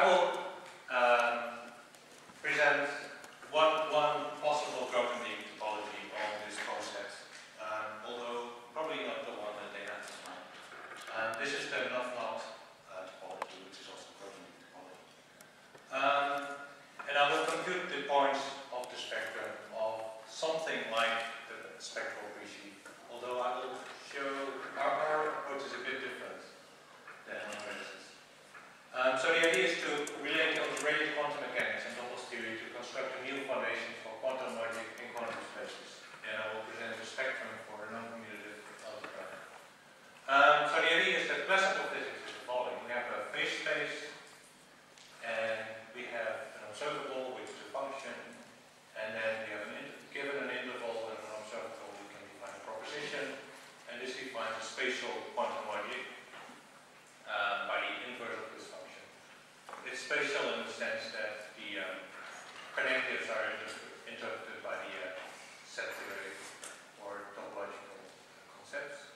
I will present one possible programming topology on this concept, although probably not the one that they have in mind. This is the not-not topology, which is also programming topology. And I will compute the points of the spectrum of something like the spectral regime, although I will show our approach is a bit different than Andreas's. So the idea is to relate automated quantum mechanics and topos theory to construct a new foundation for quantum logic in quantum spaces. And I will present a spectrum for a non-commutative algebra. So the idea is that classical physics is the following. We have a phase space, and we have an observable, which is a function, and then we have given an interval and an observable, we can define a proposition, and this defines a spatial quantum logic by the inverse of this function. It's spatial in the sense that the connectives are interpreted by the set theory or topological concepts.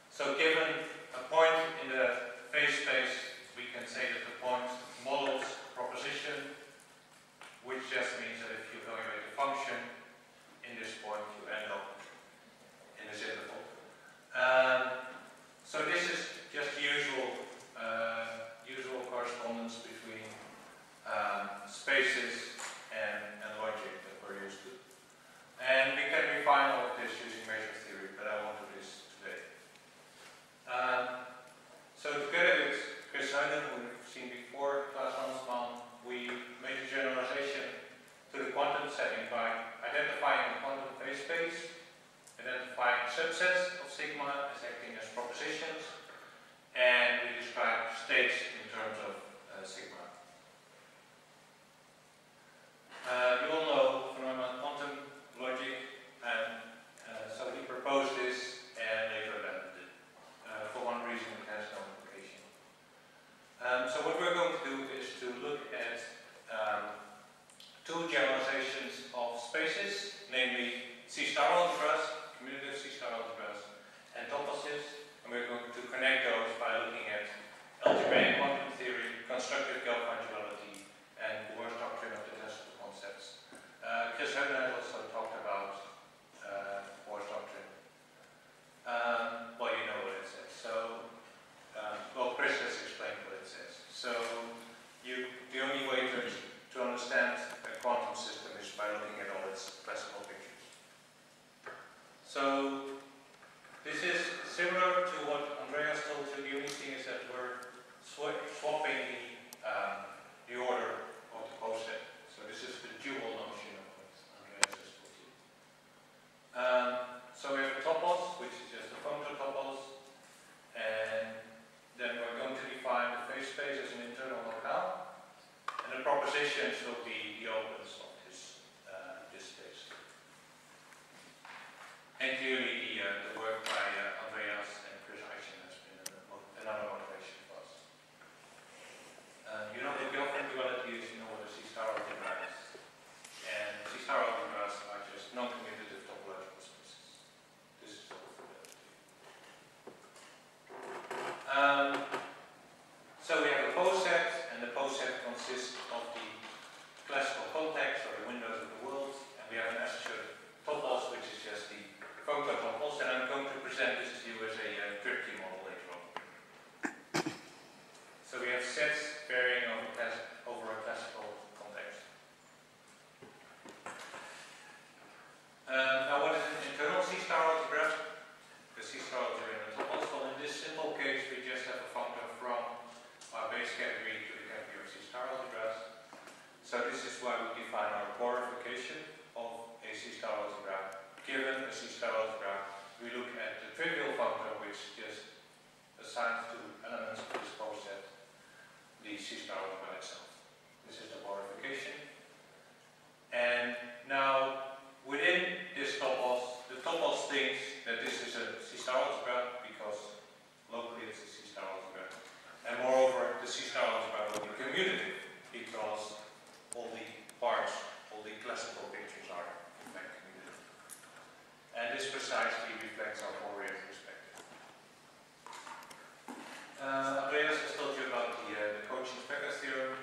So given a point in the phase space, we can say that the point models a proposition, which just means that if you evaluate the function in this point, you end up in this interval. So this is just the usual correspondence between spaces and logic that we're used to. And we can refine all of this using measure theory, but I won't do this today. So together with Chris Heinen, who we've seen before, Klaas Hansman, we made a generalization to the quantum setting by identifying the quantum phase space, identifying subsets of sigma as acting as propositions, and we describe states in terms of sigma. You all know from quantum logic, and so we proposed this and later abandoned it. For one reason, it has no implication. So what we're going to do is to look at two generalizations of spaces, namely C-star algebras, commutative C-star algebras, and toposes, and we're going to connect those by looking at algebraic quantum theory, constructive Gauss fungibility, and Bohr's doctrine of the testable concepts. Chris Heinen also talked about Bohr's doctrine. Well, you know what it says. So, well, Chris has explained what it says. So, the only way to understand a quantum system is by looking at all its classical pictures. So, this is similar to what Andreas told you. The only thing is that we're swapping the order of the poset. So this is the dual notion of what Andreas has told you. So we have a topos, which is just a functor topos, and then we're going to define the phase space as an internal locale, and the propositions will be the opens of this space. And clearly the work by Andreas and Chris Heinen has been another motivation for us. You know the Gauss fungibility is, you know what a C-star algebra is. And C-star algebras are just non-commutative topological spaces. This is the fungibility. So we have a poset, and the poset consists of the classical context or the windows of the world, and we have an associated topos, which is just the functor topos, and I'm going to present this to you as a Kripke model later on. So we have sets varying over a classical context. Now what is an internal C-star algebra? The C-star algebra in the topos. Well, in this simple case, we just have a functor from our base category to the category of C-star algebras. So this is why we define our Bohrification of a C-star algebra. Given a C-star algebra, we look at the trivial functor, which just assigns to elements of this poset the C-star algebra itself. This is the Bohrification. And now, within this topos, the topos thinks that this is a C-star algebra because locally it's a C-star algebra. And moreover, the C-star algebra will be commutative because all the parts, all the classical pictures are in fact commutative. And this precisely reflects our Fourier perspective. Andreas has told you about the coincides theorem.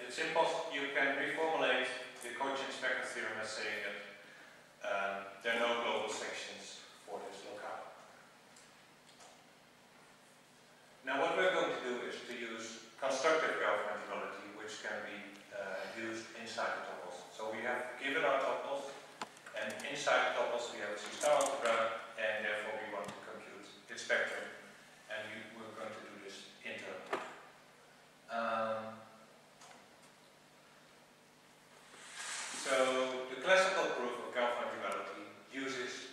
it's impossible. You can reformulate the coincide theorem as saying that there are no global sections for this locale. Now what we're going to do is to use constructive Gaussian duality, which can be used inside the topos. So we have given our topos, and inside the topos we have a C-star algebra, and therefore we want to compute its spectrum, and we're going to do this internally. So the classical proof of Gaussian duality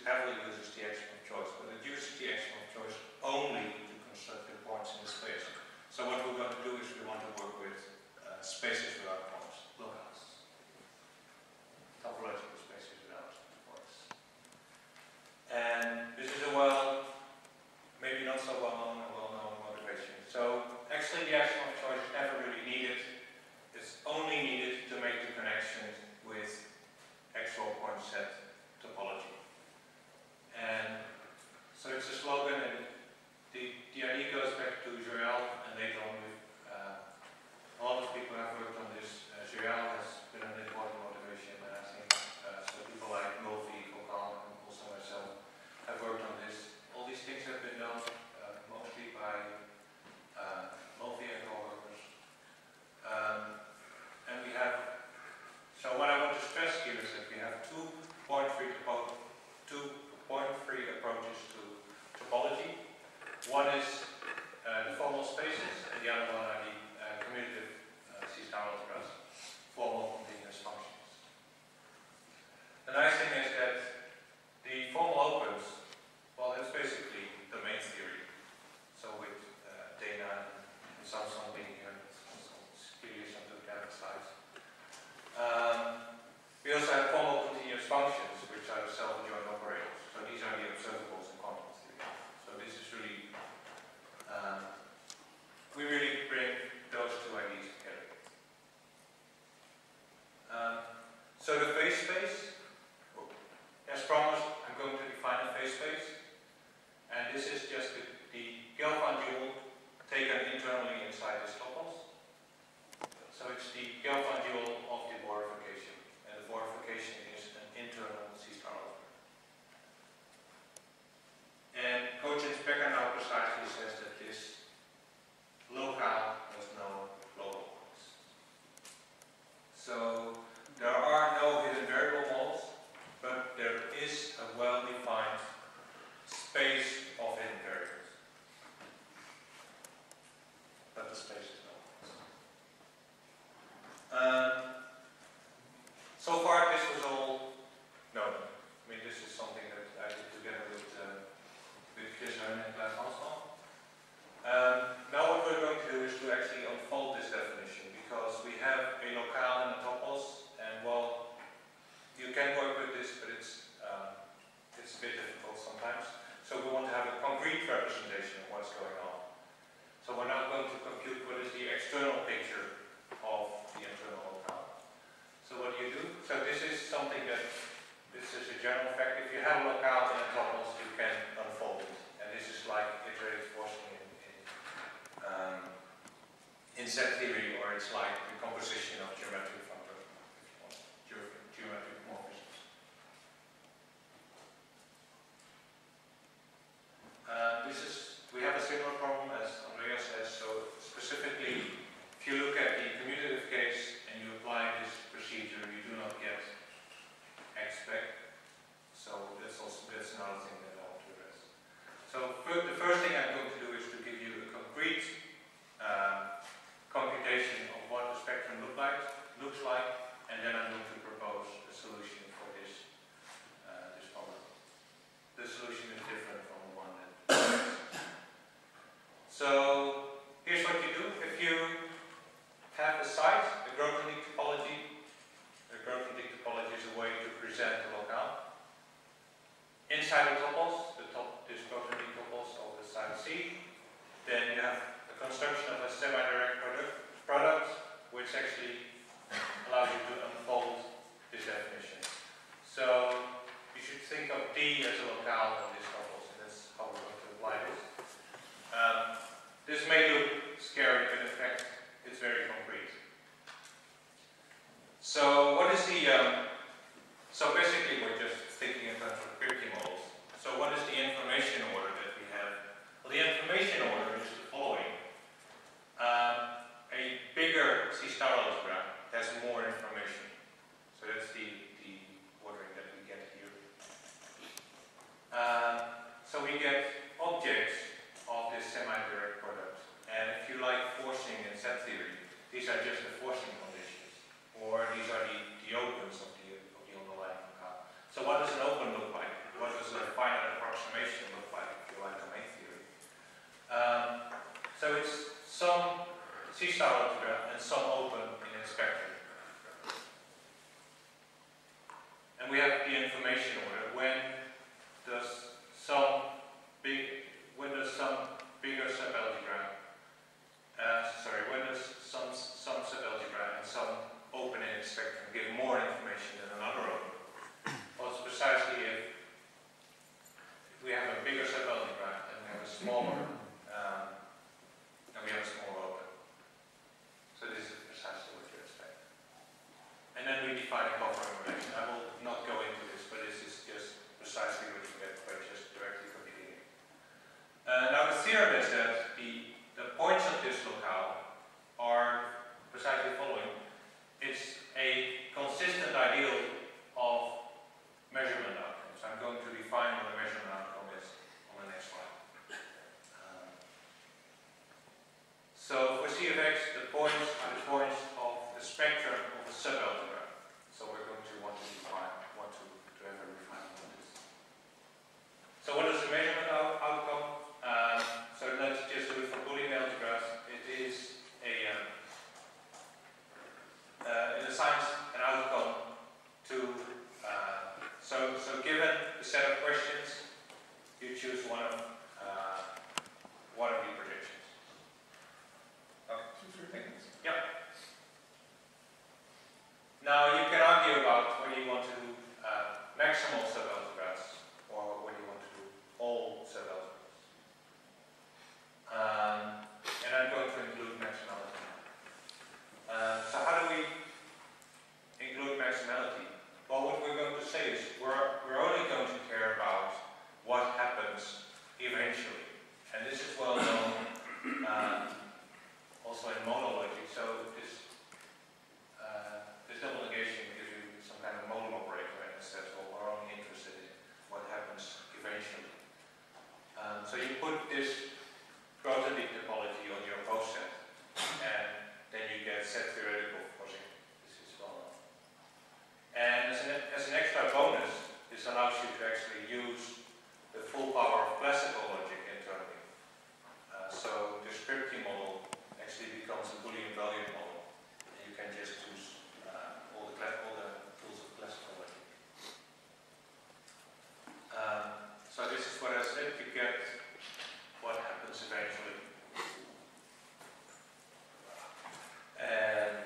heavily uses the axiom of choice, but it uses the axiom of choice only to construct the points in the space. So what we're going to do is we want to work with spaces without points, locales, topological spaces without points. And this is a maybe not so well-known motivation. So actually the axiom of choice is never really needed. It's only needed to make the connection with actual point set topology. And so it's a slogan, and the idea goes back to Joel, and later on a lot of people have worked on this. Joel has been an important motivation, and I think so people like Pointfree Topology and also myself have worked on this. All these things have been done mostly by Pointfree and co-workers. And we have, so what I want to stress here is that we have two point-free approaches to topology. One is the formal spaces, and the other one are the commutative C-star algebras, formal continuous functions. The nice thing is that the formal opens, well, it's basically domain theory. So with Dana and Samson being here, it's clearly some two different slides. We also have formal continuous functions, which are self-adjoint operators. So these are the observables in quantum theory. So this is really, we really bring those two ideas together. So the phase space, as promised, I'm going to define a phase space. And this is just the Gaussian dual taken internally inside this topos. So it's the Gaussian dual of the Bohrification. And the Bohrification is an internal C-star algebra. And Cochins-Becker now precisely says that this locale has no global points. So there are no hidden variable models, but there is a well-defined space of hidden variables. But the space is no points. So far this was all known. I mean, this is something that I did together with Chris and Klaas Hansman. Now what we're going to do is to actually unfold this definition, because we have a locale and a topos, and well, you can work with this, but it's a bit difficult sometimes. So we want to have a concrete representation of what's going on. So we're now going to compute what is the external picture of the internal locale. So what do you do? So this is something that, this is a general fact. If you have a locale in a topos, you can unfold it. And this is like iterative forcing in set theory, or it's like the composition of geometric functors, geometric morphisms. We have a similar problem as Andreas says. So specifically, if you look at the commutative case and you apply this procedure, you do not get expect. So that's another thing that I want to address. So the first thing I'm going to do is to give you a concrete computation of what the spectrum looks like, and then I'm going to propose a solution for this problem. The solution is different from the one that. So here's what you do. If you have a site, a Grothendieck topology. A Grothendieck topology is a way to present the locale. Inside the topos, this Grothendieck topos of the site C, then you have a construction of a semi-direct product, which actually allows you to unfold this definition. So you should think of D as a locale of this topos, and that's how we're going to apply this. This may look scary, but in fact, it's very concrete. bigger C-star algebra has more information. So that's the ordering that we get here. So we get objects of this semi-direct product. And if you like forcing in set theory, these are just the forcing conditions. Or these are the opens of the underlying locale. So what does an open look like? What does a finite approximation look like, if you like, domain theory? So it's some C-star algebra and some open in a spectrum. And we have the information order. When does some bigger subalgebra, when does some subalgebra and some open in a spectrum give more information than another open? Well, it's precisely if we have a bigger subalgebra and we have a smaller open. So this is precisely what you expect. And then we define a covering relation. I will not go into this, but this is just precisely what you get by just directly computing it. Now the theorem is that the points of this locale are precisely following. It's a consistent ideal of measurement outcomes. I'm going to define what a measurement outcome is on the next slide. So for C of x, the points are the points of the spectrum of a subalgebra. So we're going to want to have a refinement of this. So what is the measurement outcome? So let's just do it for Boolean algebras. It is it assigns an outcome to so given the set of questions, you choose one of the predictions. Okay, 2, 3 things. Yep. Now you can argue about whether you want to do maximal subalgebras or whether you want to do all subalgebras. And I'm going to include maximality. So how do we include maximality? Well, what we're going to say is we're only going to care about what happens eventually. And this is well known also in modal logic. So this double negation gives you some kind of modal operator, and it says, well, we're only interested in what happens eventually. So you put this Pointfree topology on your post set, and then you get set theoretical forcing. This is well known. And as an extra bonus, this allows you to actually use the full power of classical logic internally. So the scripting model actually becomes a Boolean value model, and you can just use all the tools of classical logic. So this is what I said, you get what happens eventually. And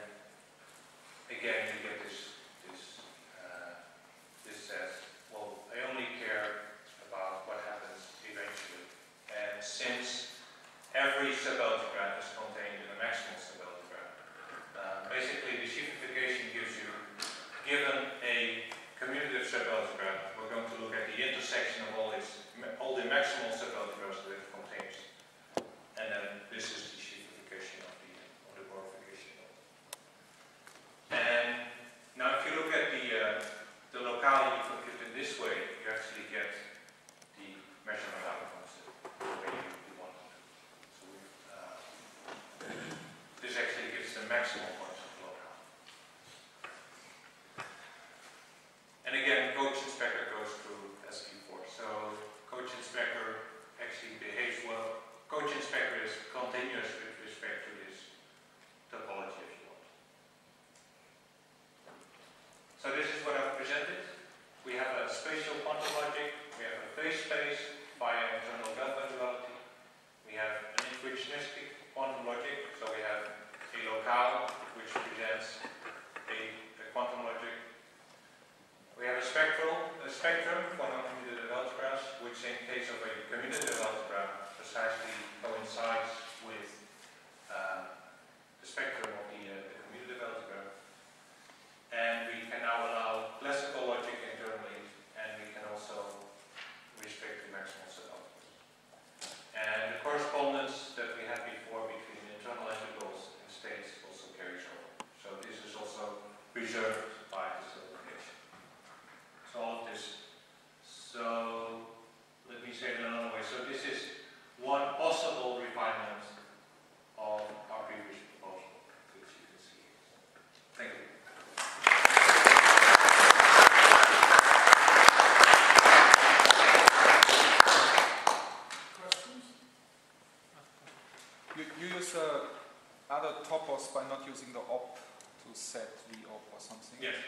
set V of or something. Yes.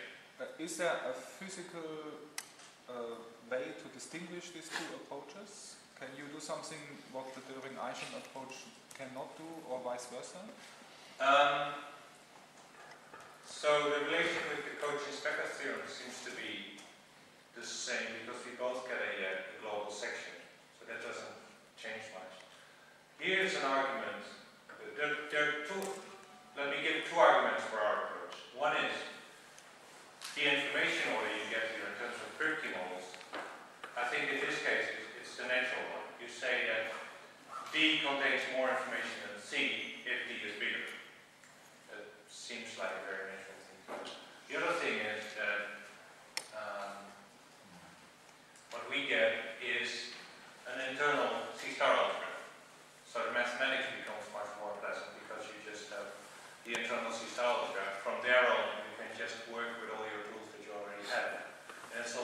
Is there a physical way to distinguish these two approaches? Can you do something what the Döring-Eichen approach cannot do, or vice versa? So the relation with the Cauchy-Specker theorem seems to be the same because we both get a global section, so that doesn't change much. Here's an argument. There are two. Let me give two arguments for our approach. One is the information order you get here in terms of Kripke models. I think in this case it's the natural one. You say that D contains more information than C if D is bigger. That seems like a very natural thing to do. The other thing is that what we get is an internal C-star algebra. So the mathematics becomes much more pleasant because you just have the internal C-star algebra. From there on, you can just work with all your tools that you already have. And it's a